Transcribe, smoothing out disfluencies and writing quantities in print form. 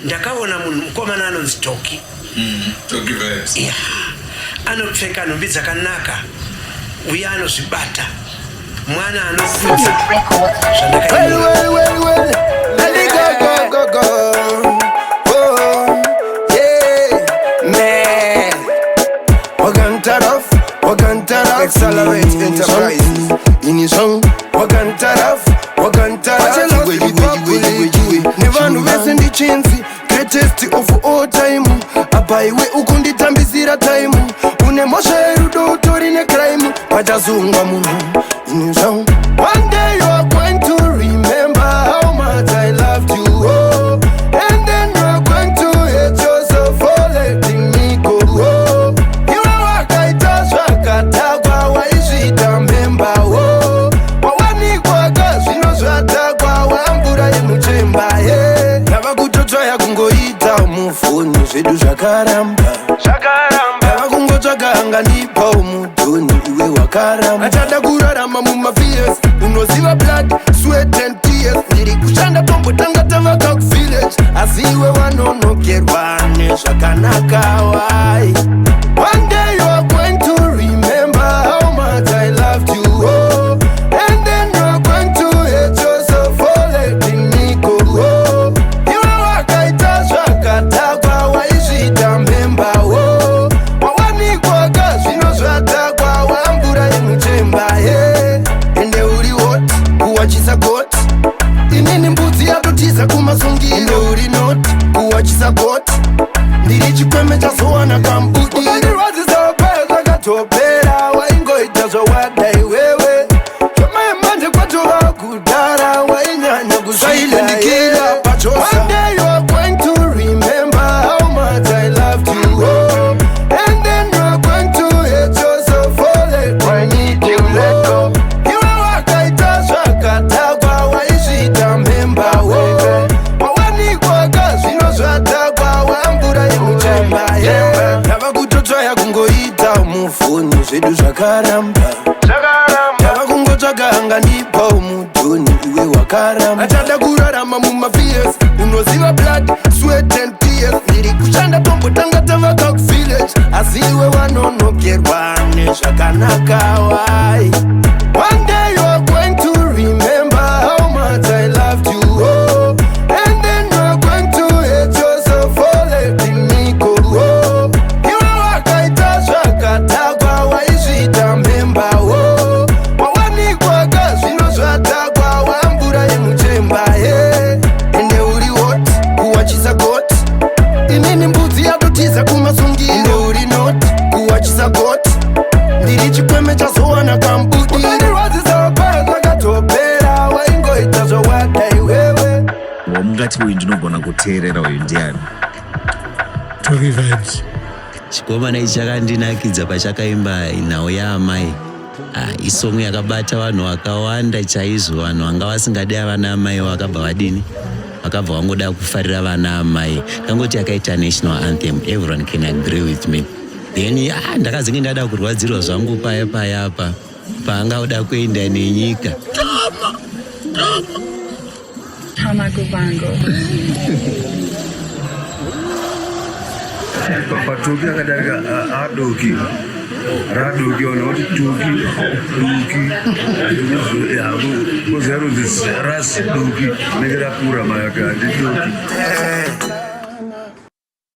ndakaona munhu mukomana anonzi Tocky. Tocky vibes. Yeah. Anopfeka nhumbi dzakanaka. Uya anozvibata. Mwana anofudza. Well. Let it go. Oh, yeah. Man. Wagan taraf. Accelerate enterprise. In his song. Wagan taraf. Never know what's in the chains. Greatest of all time. Apaiwe ukunditambizira time. Unemosha erudo utorine crime. Pachazunga muno. In his song. One day you are going to remember how much I loved you. Oh. And then you are going to hate yourself for letting me go. Oh. You are what I touch, wakatagwa, waishita memba. Oh. Wawani kwa gazi no zwatagwa, wambura yemuchemba. Nava kutotsvaya kungoita umufoni zvedu zvakaramba. Nava kungotsvaga angandipa umudhoni iwe wakaramba. Achada kurarama mumafears, unoziva blood, sweat and tears. Ndiri kushanda tombotanga tavaka village, asi iwe wanonokerwa nezvakanaka wai. One day you are going to remember how much I loved you. Oh. And then you are going to hate yourself for letting me go. Oh. You are what I touch, wakatagwa, waishita memba. Oh. Wawani kwa gazi no zwatagwa, wambura yemuchemba. Ende uri what? Kuwachisa got. Inini mbudzi yatotiza kumasungiro. Ende uri not? Kuwachisa got. Ndiri chikweme chazowana kambudi. Ukandirwadzi zaopaya zvakatopera. Waingoita zvowada iwewe. Chomaye manje kwatova kudhara. Wainyanya kuzvailendikira pachosa. One day you are going to remember how much I loved you. Oh. And then you are going to hate yourself for letting me go. You are wakaita zvakatagwa, waishita memba. Oh. Wawani kwa gazi no zwatagwa, wambura yemuchemba. Ndava kutotsvaya kungoita umufoni zvedu zvakaramba. Ndava kungotsvaga angandipa umudhoni iwe wakaramba. Achada kurarama mumafears, unoziva blood, sweat and tears. Ndiri kushanda tombotanga tavaka village, asi iwe wanonokerwa nezvakanaka wai. One day you are going to remember how much I loved you. Oh. And then you are going to hate yourself for letting me go. Oh. You are wakaita zvakatagwa, waishita memba. Oh. Wawani kwa gazi no zwatagwa, wambura yemuchemba. Ende uri what? Kuwachisa got. Inini mbudzi yatotiza kumasungiro. Ende uri not? Kuwachisa got. Ndiri chikweme chazowana kambudi. Ukandirwadzi zaopaya zvakatopera. Waingoita zvowada iwewe. Wamungati uyu ndinogona kuteerera uyu ndiani? Tocky vibes. Chikomana ichi chakandinakidza pachakaimba nhau yaamai. Isongo yakabata vanhu vakawanda chaizvo, vanhu vanga vasingadi vana amai vakabva vadini, vakabva vangoda kufarira vana amai. Ndangoti yakaita national anthem, everyone can agree with me. Then ndakazenge ndada kurwadzirwa zvangu paya apa paangaoda kuenda nenyika. Tama kubango. Tocky akadarika adoki. Radoki wanoti Tocky, Doki. Kozero this ras Doki. Negera pura mayaka Tocky.